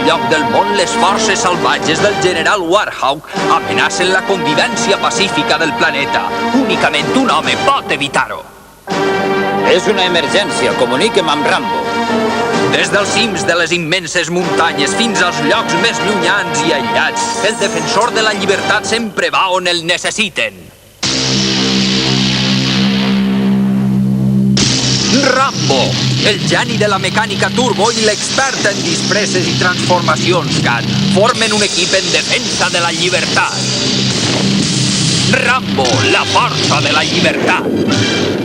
lloc del món, les forces salvatges del general Warhawk amenacen la convivència pacífica del planeta. Únicament un home pot evitar-ho. És una emergència, comuniquem amb Rambo. Des dels cims de les immenses muntanyes fins als llocs més llunyans i aïllats, el defensor de la llibertat sempre va on el necessiten. Rambo, el geni de la mecànica turbo i l'expert en disfresses i transformacions CAD, formen un equip en defensa de la llibertat. Rambo, la força de la llibertat.